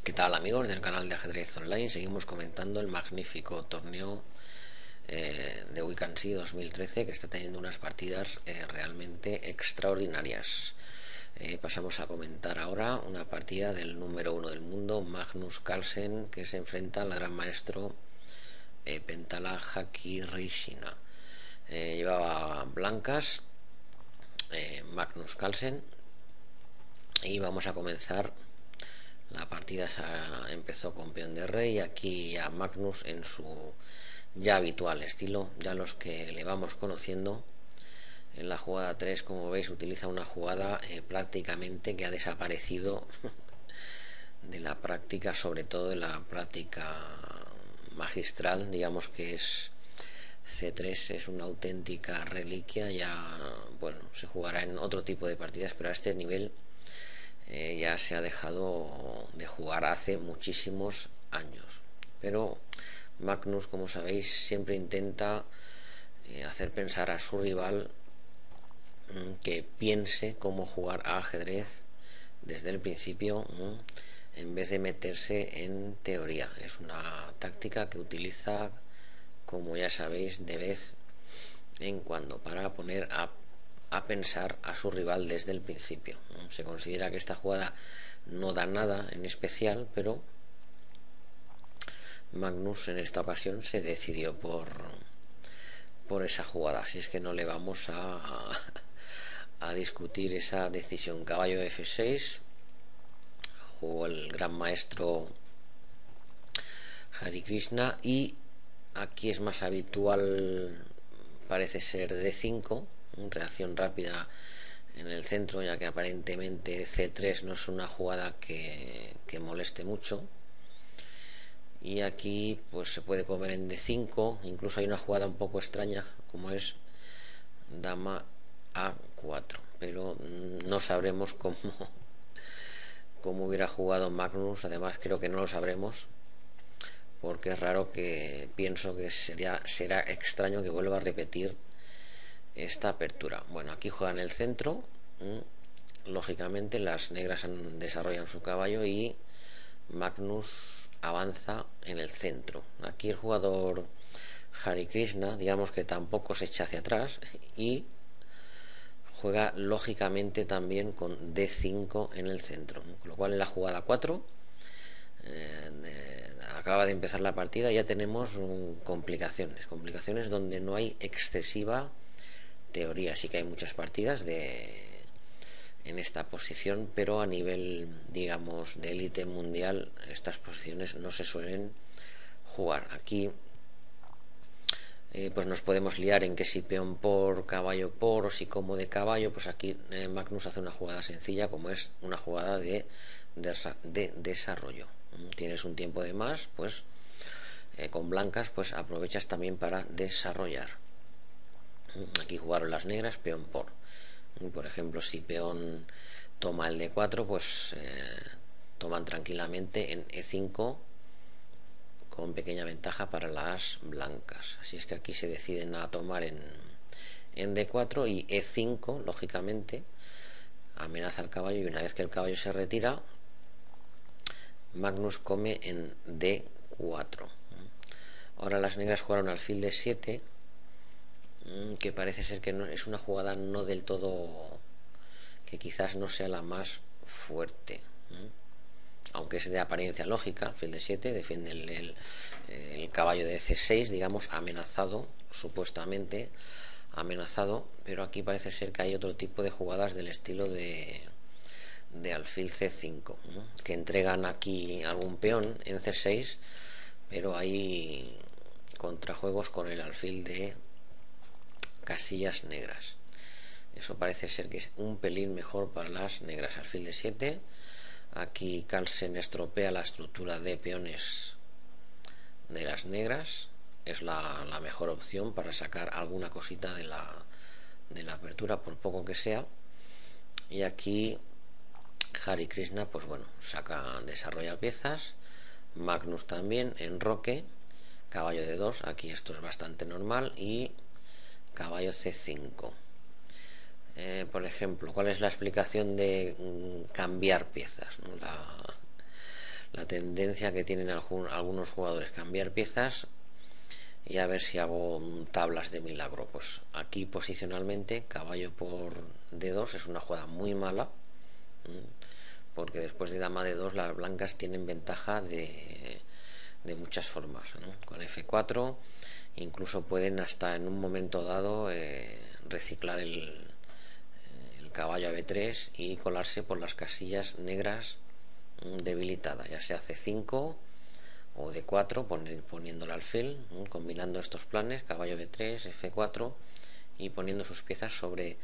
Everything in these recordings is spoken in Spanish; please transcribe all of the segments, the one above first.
¿Qué tal, amigos del canal de ajedrez online? Seguimos comentando el magnífico torneo de Weekend 2013, que está teniendo unas partidas realmente extraordinarias. Pasamos a comentar ahora una partida del número 1 del mundo, Magnus Carlsen, que se enfrenta al gran maestro Pentala Hakirishina. Llevaba blancas Magnus Carlsen, y vamos a comenzar. La partida empezó con peón de rey, aquí a Magnus en su ya habitual estilo, ya los que le vamos conociendo. En la jugada 3, como veis, utiliza una jugada prácticamente que ha desaparecido de la práctica, sobre todo de la práctica magistral, digamos que es C3, es una auténtica reliquia. Ya, bueno, se jugará en otro tipo de partidas, pero a este nivel ya se ha dejado de jugar hace muchísimos años. Pero Magnus, como sabéis, siempre intenta hacer pensar a su rival que piense cómo jugar a ajedrez desde el principio, en vez de meterse en teoría. Es una táctica que utiliza, como ya sabéis, de vez en cuando para poner a pensar a su rival desde el principio. Se considera que esta jugada no da nada en especial, pero Magnus en esta ocasión se decidió por esa jugada, así es que no le vamos a discutir esa decisión. Caballo F6, jugó el gran maestro Hare Krishna, y aquí es más habitual, parece ser, D5, reacción rápida en el centro, ya que aparentemente C3 no es una jugada que moleste mucho. Y aquí pues se puede comer en D5, incluso hay una jugada un poco extraña como es dama A4, pero no sabremos cómo hubiera jugado Magnus. Además creo que no lo sabremos, porque es raro, que pienso que será extraño que vuelva a repetir esta apertura. Bueno, aquí juega en el centro, lógicamente las negras desarrollan su caballo y Magnus avanza en el centro. Aquí el jugador Hare Krishna, digamos que tampoco se echa hacia atrás y juega lógicamente también con D5 en el centro, con lo cual en la jugada 4 acaba de empezar la partida, ya tenemos complicaciones donde no hay excesiva teoría. Sí que hay muchas partidas en esta posición, pero a nivel, digamos, de élite mundial, estas posiciones no se suelen jugar. Aquí pues nos podemos liar en que si peón por, caballo por, o si como de caballo. Pues aquí Magnus hace una jugada sencilla, como es una jugada de desarrollo. Tienes un tiempo de más, pues con blancas pues aprovechas también para desarrollar. Aquí jugaron las negras peón por ejemplo, si peón toma el D4, pues toman tranquilamente en E5 con pequeña ventaja para las blancas. Así es que aquí se deciden a tomar en D4, y E5 lógicamente amenaza al caballo, y una vez que el caballo se retira, Magnus come en D4. Ahora las negras jugaron alfil D7, que parece ser que no, es una jugada no del todo, que quizás no sea la más fuerte, aunque es de apariencia lógica. Alfil D7 defiende el caballo de C6, digamos, amenazado, supuestamente amenazado, pero aquí parece ser que hay otro tipo de jugadas del estilo de alfil C5, que entregan aquí algún peón en C6, pero hay contrajuegos con el alfil de casillas negras. Eso parece ser que es un pelín mejor para las negras. Alfil de 7. Aquí Carlsen estropea la estructura de peones de las negras. Es la mejor opción para sacar alguna cosita de la apertura, por poco que sea. Y aquí Hare Krishna, pues bueno, desarrolla piezas. Magnus también, enroque, caballo de 2. Aquí esto es bastante normal. Y caballo C5. Por ejemplo, ¿cuál es la explicación de cambiar piezas? La la tendencia que tienen algunos jugadores, cambiar piezas y a ver si hago tablas de milagro. Pues aquí posicionalmente caballo por D2 es una jugada muy mala, porque después de dama D2 las blancas tienen ventaja de muchas formas, ¿no? Con F4 incluso pueden hasta en un momento dado reciclar el caballo a B3 y colarse por las casillas negras debilitadas, ya sea C5 o D4, poniendo el alfil, combinando estos planes, caballo B3, F4 y poniendo sus piezas sobre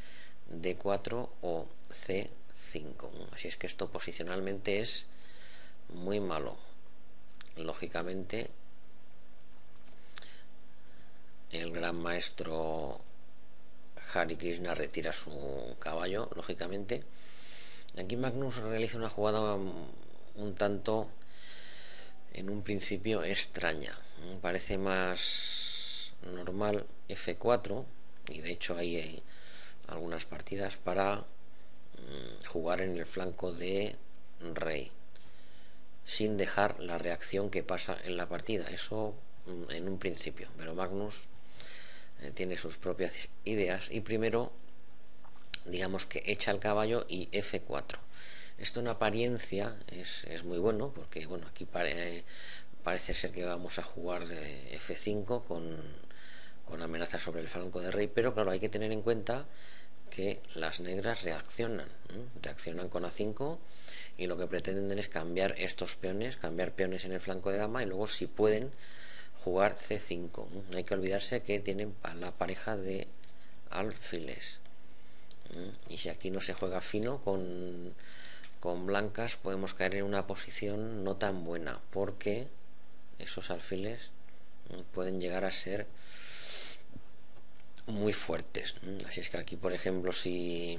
D4 o C5. Así es que esto posicionalmente es muy malo. Lógicamente el gran maestro Hare Krishna retira su caballo, lógicamente. Aquí Magnus realiza una jugada un tanto, en un principio, extraña. Parece más normal F4, y de hecho hay algunas partidas para jugar en el flanco de rey, sin dejar la reacción que pasa en la partida. Eso en un principio, pero Magnus tiene sus propias ideas y primero digamos que echa el caballo y F4. Esto en apariencia es muy bueno, porque bueno, aquí parece ser que vamos a jugar F5 con amenaza sobre el flanco de rey, pero claro, hay que tener en cuenta que las negras reaccionan con A5 y lo que pretenden es cambiar estos peones, cambiar peones en el flanco de dama y luego si pueden jugar C5. No hay que olvidarse que tienen la pareja de alfiles. Y si aquí no se juega fino con blancas, podemos caer en una posición no tan buena, porque esos alfiles pueden llegar a ser muy fuertes. Así es que aquí, por ejemplo, si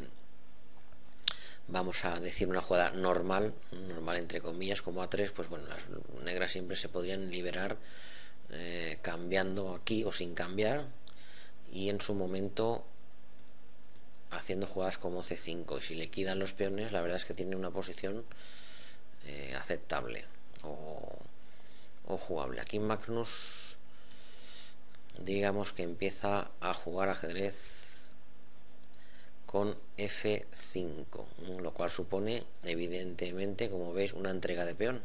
vamos a decir una jugada normal entre comillas, como A3, pues bueno, las negras siempre se podrían liberar cambiando aquí o sin cambiar, y en su momento haciendo jugadas como C5, y si le quitan los peones, la verdad es que tiene una posición aceptable o jugable. Aquí Magnus, digamos que empieza a jugar ajedrez con F5, lo cual supone evidentemente, como veis, una entrega de peón,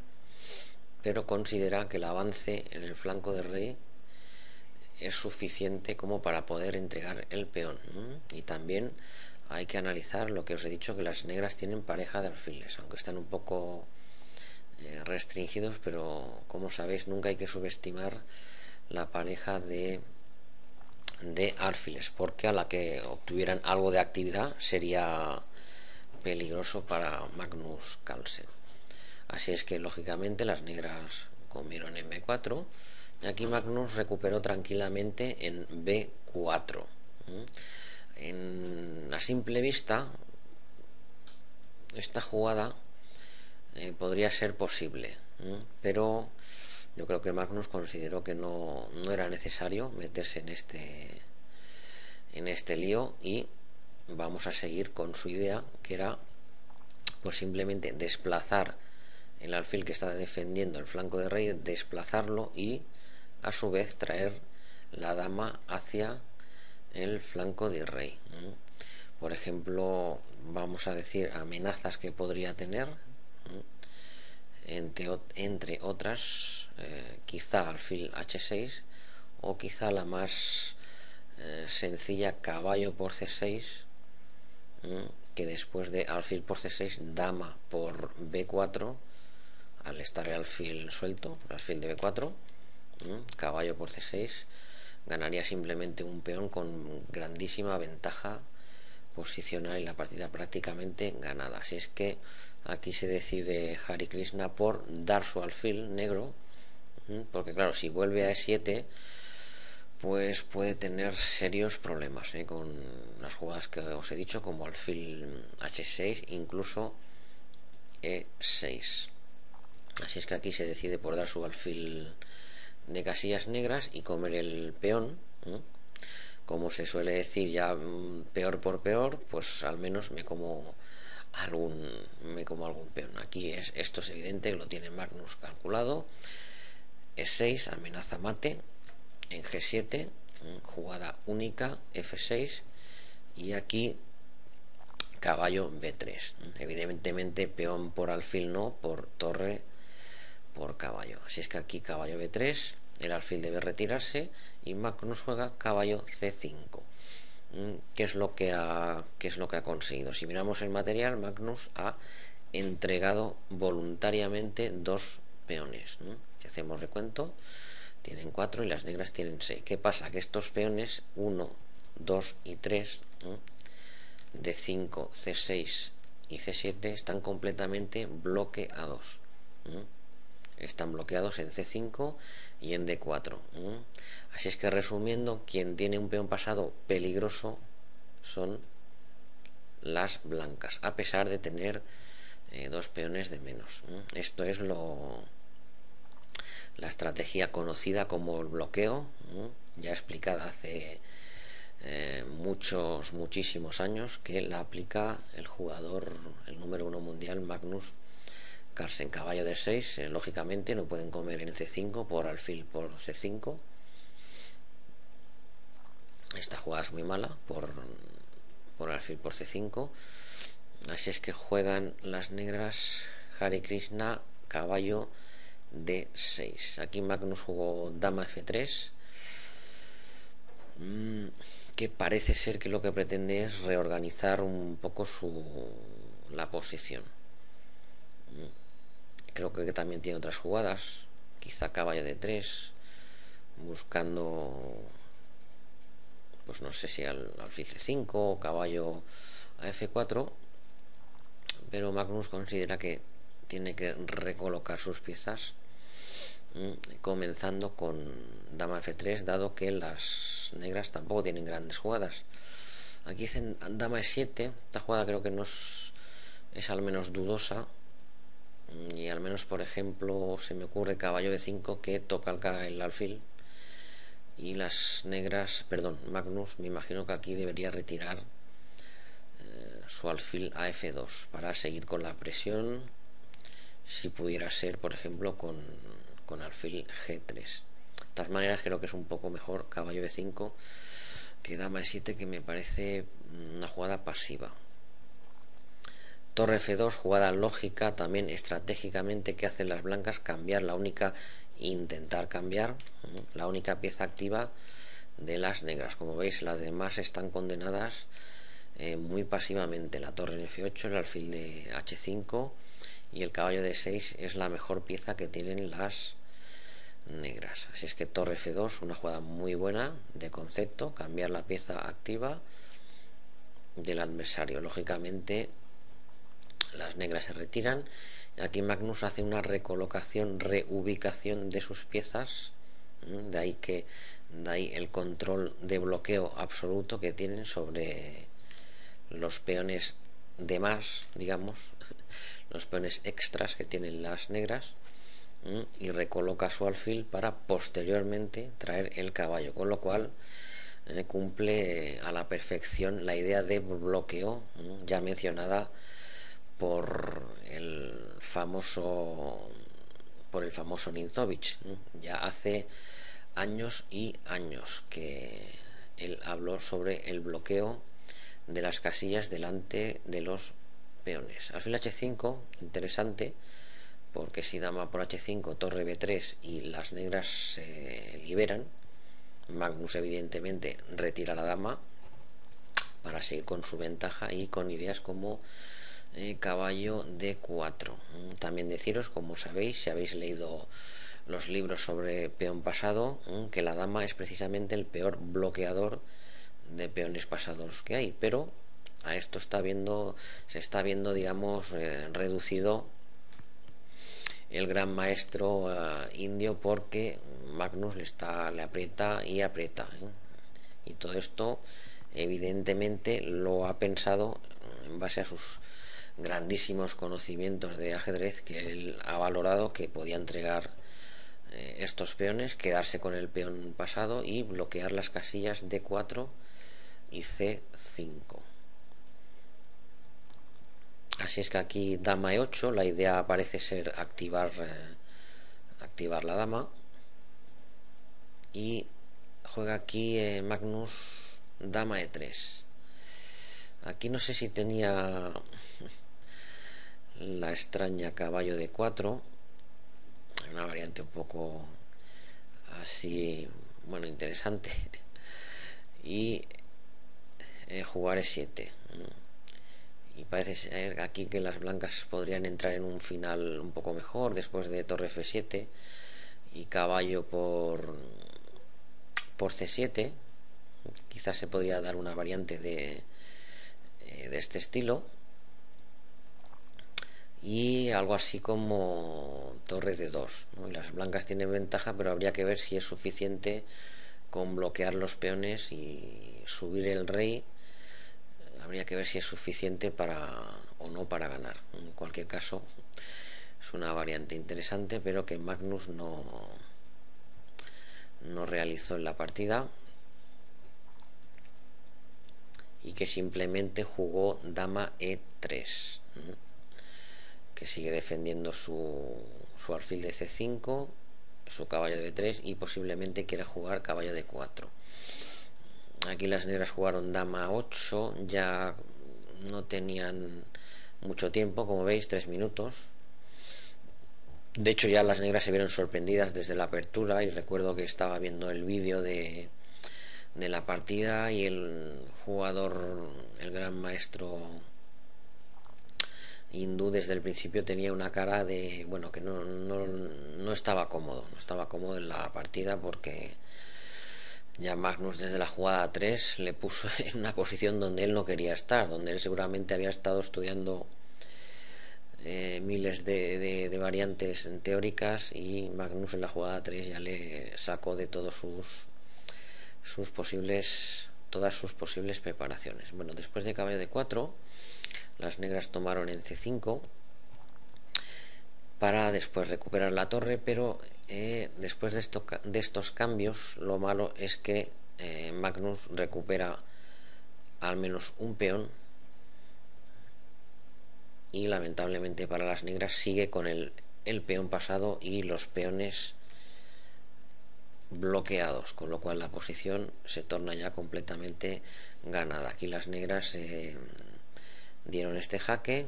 pero considera que el avance en el flanco de rey es suficiente como para poder entregar el peón. Y también hay que analizar lo que os he dicho, que las negras tienen pareja de alfiles, aunque están un poco restringidos, pero como sabéis nunca hay que subestimar la pareja de alfiles, porque a la que obtuvieran algo de actividad sería peligroso para Magnus Carlsen. Así es que lógicamente las negras comieron en B4 y aquí Magnus recuperó tranquilamente en B4. A simple vista esta jugada podría ser posible, pero yo creo que Magnus consideró que no era necesario meterse en este lío, y vamos a seguir con su idea, que era pues simplemente desplazar el alfil que está defendiendo el flanco de rey, desplazarlo y a su vez traer la dama hacia el flanco de rey. Por ejemplo, vamos a decir amenazas que podría tener, entre otras, quizá alfil H6, o quizá la más sencilla, caballo por C6, que después de alfil por C6, dama por B4, al estar el alfil suelto, el alfil de B4, caballo por C6, ganaría simplemente un peón con grandísima ventaja posicional y la partida prácticamente ganada. Así es que aquí se decide Hare Krishna por dar su alfil negro, porque claro, si vuelve a E7 pues puede tener serios problemas con las jugadas que os he dicho, como alfil H6, incluso E6. Así es que aquí se decide por dar su alfil de casillas negras y comer el peón. Como se suele decir, ya peor por peor, pues al menos me como me como algún peón. Aquí esto es evidente que lo tiene Magnus calculado. E6, amenaza mate en G7, jugada única, F6, y aquí caballo B3. Evidentemente peón por alfil no, por torre por caballo. Así es que aquí caballo B3, el alfil debe retirarse y Magnus juega caballo C5. ¿Qué es lo que ha conseguido? Si miramos el material, Magnus ha entregado voluntariamente dos peones. Si hacemos recuento, tienen 4 y las negras tienen 6. ¿Qué pasa? Que estos peones 1, 2 y 3, D5, C6 y C7 están completamente bloqueados. Están bloqueados en C5 y en D4. Así es que, resumiendo, quien tiene un peón pasado peligroso son las blancas, a pesar de tener dos peones de menos. Esto es la estrategia conocida como el bloqueo, ya explicada hace muchísimos años, que la aplica el jugador, el número 1 mundial, Magnus Carlsen. Caballo de 6, lógicamente no pueden comer en C5 por alfil por C5. Esta jugada es muy mala por alfil por C5. Así es que juegan las negras Hare Krishna, caballo D6. Aquí Magnus jugó dama F3, que parece ser que lo que pretende es reorganizar un poco la posición. Creo que también tiene otras jugadas, quizá caballo D3, buscando, pues no sé si alfil C5 o caballo a F4, pero Magnus considera que tiene que recolocar sus piezas, comenzando con dama F3, dado que las negras tampoco tienen grandes jugadas. Aquí dicen dama E7, esta jugada creo que no es al menos dudosa, y al menos, por ejemplo, se me ocurre caballo B5, que toca el alfil, y las negras, perdón, Magnus, me imagino que aquí debería retirar su alfil a F2 para seguir con la presión, si pudiera ser, por ejemplo, con alfil G3. De todas maneras, creo que es un poco mejor caballo B5 que dama E7, que me parece una jugada pasiva. Torre F2, jugada lógica también estratégicamente, que hacen las blancas, intentar cambiar la única pieza activa de las negras. Como veis, las demás están condenadas muy pasivamente. La torre en F8, el alfil de H5 y el caballo de 6 es la mejor pieza que tienen las negras. Así es que torre F2, una jugada muy buena de concepto, cambiar la pieza activa del adversario. Lógicamente las negras se retiran. Aquí Magnus hace una reubicación de sus piezas, de ahí el control de bloqueo absoluto que tienen sobre los peones de más, digamos, los peones extras que tienen las negras, y recoloca su alfil para posteriormente traer el caballo, con lo cual cumple a la perfección la idea de bloqueo ya mencionada por el famoso Ninzovich. Ya hace años y años que él habló sobre el bloqueo de las casillas delante de los peones. Alfil H5, interesante, porque si dama por H5, torre B3 y las negras se liberan, Magnus evidentemente retira la dama para seguir con su ventaja y con ideas como caballo D4. También deciros, como sabéis, si habéis leído los libros sobre peón pasado, que la dama es precisamente el peor bloqueador de peones pasados que hay, pero a esto se está viendo, digamos, reducido el gran maestro indio, porque Magnus le aprieta y aprieta, y todo esto evidentemente lo ha pensado en base a sus grandísimos conocimientos de ajedrez, que él ha valorado que podía entregar estos peones, quedarse con el peón pasado y bloquear las casillas D4 y C5. Así es que aquí dama E8, la idea parece ser activar la dama. Y juega aquí Magnus dama E3. Aquí no sé si tenía la extraña caballo de 4, una variante un poco así, bueno, interesante. Y jugar E7. Y parece ser aquí que las blancas podrían entrar en un final un poco mejor después de torre F7 y caballo por C7. Quizás se podría dar una variante de este estilo, y algo así como torre de 2, ¿no? Las blancas tienen ventaja, pero habría que ver si es suficiente con bloquear los peones y subir el rey. Habría que ver si es suficiente o no para ganar. En cualquier caso, es una variante interesante, pero que Magnus no realizó en la partida, y que simplemente jugó dama E3, que sigue defendiendo su alfil de C5, su caballo de 3, y posiblemente quiera jugar caballo de 4. Aquí las negras jugaron dama 8, ya no tenían mucho tiempo, como veis, 3 minutos. De hecho, ya las negras se vieron sorprendidas desde la apertura, y recuerdo que estaba viendo el vídeo de la partida, y el jugador, el gran maestro hindú, desde el principio tenía una cara de, bueno, que no estaba cómodo, en la partida, porque ya Magnus desde la jugada 3 le puso en una posición donde él no quería estar, donde él seguramente había estado estudiando miles de variantes teóricas, y Magnus en la jugada 3 ya le sacó de todos todas sus posibles preparaciones. Bueno, después de caballo de 4, las negras tomaron en C5 para después recuperar la torre, pero después de estos cambios, lo malo es que Magnus recupera al menos un peón, y lamentablemente para las negras sigue con el peón pasado y los peones bloqueados, con lo cual la posición se torna ya completamente ganada. Aquí las negras dieron este jaque,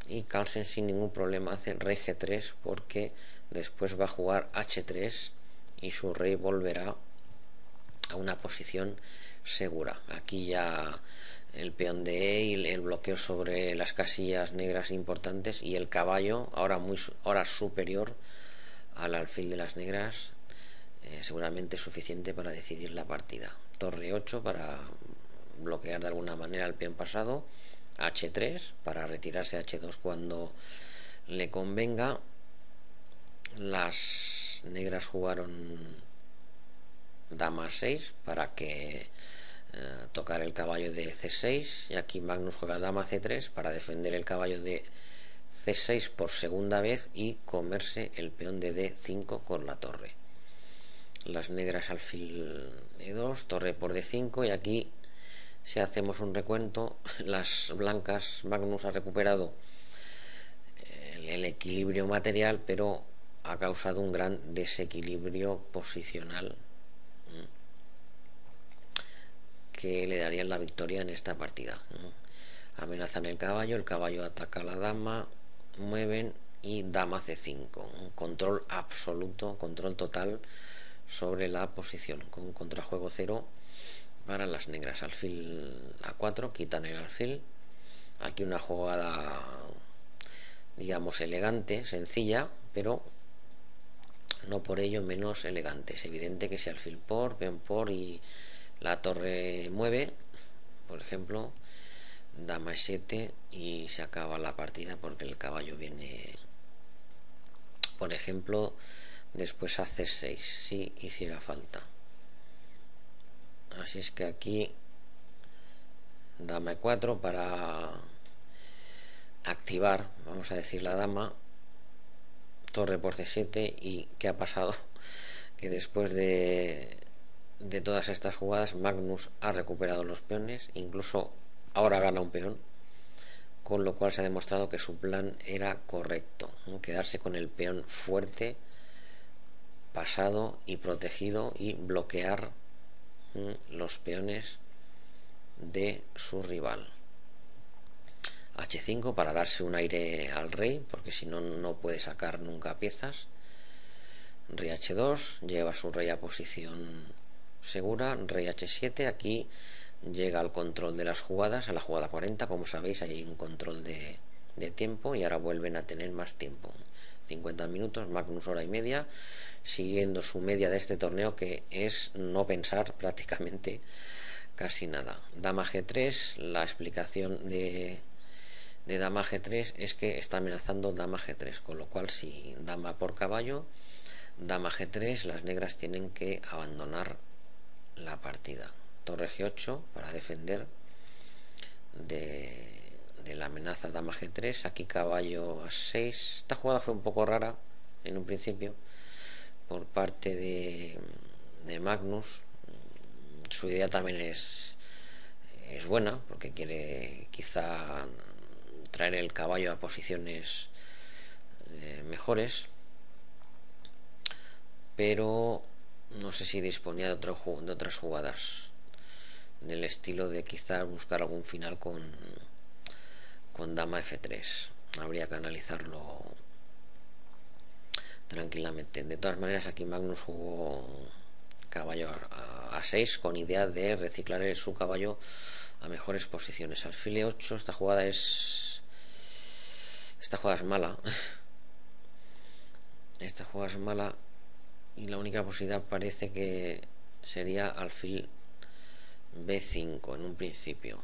y Carlsen sin ningún problema hace rey G3, porque después va a jugar H3 y su rey volverá a una posición segura. Aquí ya el peón de E y el bloqueo sobre las casillas negras importantes, y el caballo ahora superior al alfil de las negras, seguramente suficiente para decidir la partida. Torre 8 para bloquear de alguna manera el peón pasado, H3 para retirarse a H2 cuando le convenga. Las negras jugaron dama 6 para que tocar el caballo de C6, y aquí Magnus juega dama C3 para defender el caballo de C6 por segunda vez y comerse el peón de D5 con la torre. Las negras alfil E2, torre por D5, y aquí, si hacemos un recuento, las blancas, Magnus ha recuperado el equilibrio material, pero ha causado un gran desequilibrio posicional que le darían la victoria en esta partida. Amenazan el caballo ataca a la dama, mueven, y dama C5, un control absoluto, control total sobre la posición, con contrajuego 0 para las negras. Alfil A4, quitan el alfil. Aquí una jugada, digamos, elegante, sencilla, pero no por ello menos elegante. Es evidente que si alfil por, peón por y la torre mueve, por ejemplo, dama E7, y se acaba la partida, porque el caballo viene, por ejemplo, después a C6 si hiciera falta. Así es que aquí dama E4 para activar, vamos a decir, la dama, torre por C7. ¿Y qué ha pasado? Que después de todas estas jugadas, Magnus ha recuperado los peones, incluso ahora gana un peón, con lo cual se ha demostrado que su plan era correcto, ¿no? Quedarse con el peón fuerte, pasado y protegido, y bloquear los peones de su rival. H5 para darse un aire al rey, porque si no, no puede sacar nunca piezas. Rey H2, lleva su rey a posición segura. Rey H7, aquí llega al control de las jugadas, a la jugada 40, como sabéis hay un control de tiempo, y ahora vuelven a tener más tiempo, 50 minutos, Magnus hora y media, siguiendo su media de este torneo, que es no pensar prácticamente casi nada. Dama G3, la explicación de dama G3 es que está amenazando dama G3, con lo cual si dama por caballo, dama G3, las negras tienen que abandonar la partida. Torre G8 para defender de la amenaza dama G3. Aquí caballo A6. Esta jugada fue un poco rara en un principio por parte de Magnus. Su idea también es buena, porque quiere quizá traer el caballo a posiciones mejores, pero no sé si disponía de otras jugadas del estilo de quizá buscar algún final con dama F3. Habría que analizarlo tranquilamente. De todas maneras, aquí Magnus jugó caballo a 6 con idea de reciclar su caballo a mejores posiciones. Alfil E8, esta jugada es mala. Esta jugada es mala, y la única posibilidad parece que sería alfil B5 en un principio,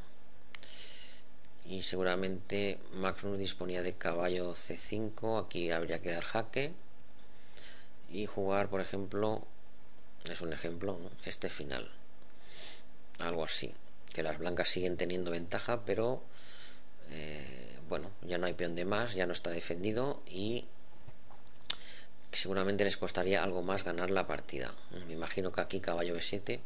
y seguramente Magnus disponía de caballo C5. Aquí habría que dar jaque y jugar, por ejemplo, es un ejemplo, ¿no?, este final, algo así, que las blancas siguen teniendo ventaja, pero bueno, ya no hay peón de más, ya no está defendido, y seguramente les costaría algo más ganar la partida. Me imagino que aquí caballo B7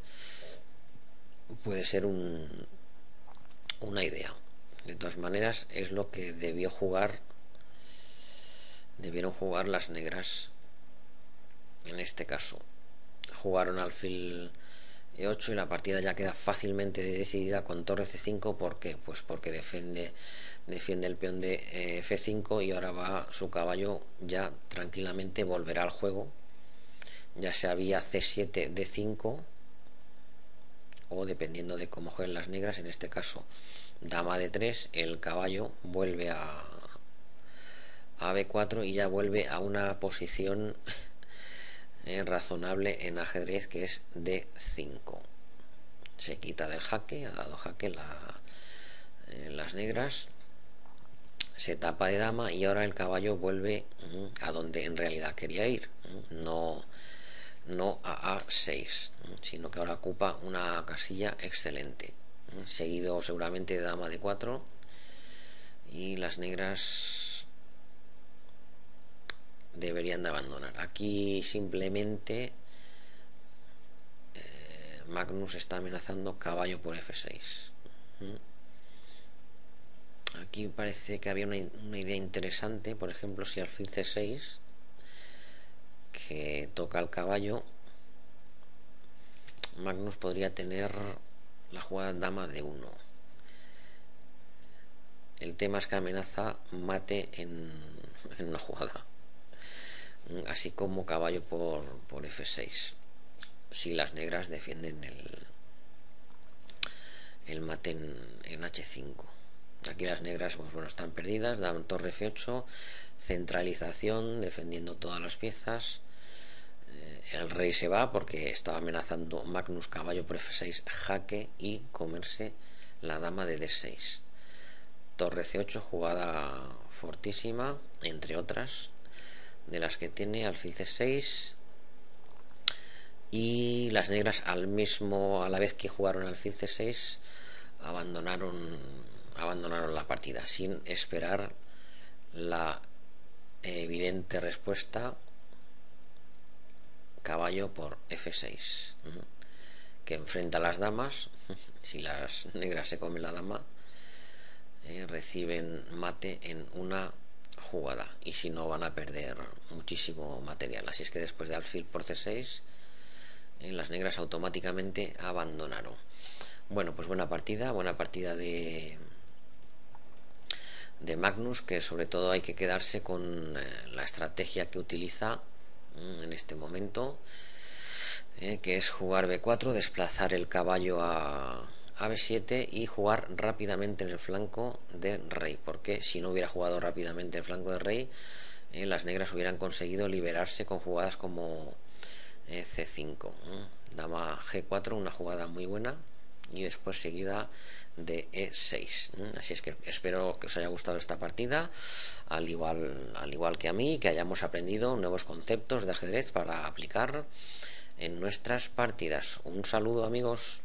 puede ser una idea. De todas maneras, es lo que debieron jugar las negras en este caso. Jugaron alfil E8 y la partida ya queda fácilmente decidida con torre C5. ¿Por qué? Pues porque defiende el peón de F5, y ahora va su caballo ya tranquilamente, volverá al juego, ya sea vía C7, D5, o dependiendo de cómo jueguen las negras, en este caso dama D3, el caballo vuelve a B4 y ya vuelve a una posición razonable en ajedrez, que es D5. Se quita del jaque, ha dado jaque las negras, se tapa de dama, y ahora el caballo vuelve a donde en realidad quería ir, no a A6, sino que ahora ocupa una casilla excelente, seguido seguramente de dama de 4, y las negras deberían de abandonar. Aquí simplemente Magnus está amenazando caballo por F6. Aquí parece que había una idea interesante, por ejemplo, si alfil C6, que toca al caballo, Magnus podría tener la jugada dama de 1. El tema es que amenaza mate en una jugada, así como caballo por F6, si las negras defienden el mate en H5. Aquí las negras, pues bueno, están perdidas, dan torre F8, centralización, defendiendo todas las piezas. El rey se va porque estaba amenazando Magnus caballo por F6, jaque, y comerse la dama de D6. Torre C8, jugada fortísima, entre otras de las que tiene. Alfil C6, y las negras a la vez que jugaron alfil C6 abandonaron la partida sin esperar la evidente respuesta caballo por F6, que enfrenta a las damas. Si las negras se comen la dama, reciben mate en una jugada, y si no van a perder muchísimo material. Así es que después de alfil por c6, las negras automáticamente abandonaron. Bueno, pues buena partida de Magnus, que sobre todo hay que quedarse con la estrategia que utiliza en este momento, que es jugar b4, desplazar el caballo a b7 y jugar rápidamente en el flanco de rey, porque si no hubiera jugado rápidamente el flanco de rey, las negras hubieran conseguido liberarse con jugadas como c5, dama g4, una jugada muy buena, y después seguida de e6. Así es que espero que os haya gustado esta partida, al igual que a mí, que hayamos aprendido nuevos conceptos de ajedrez para aplicar en nuestras partidas. Un saludo, amigos.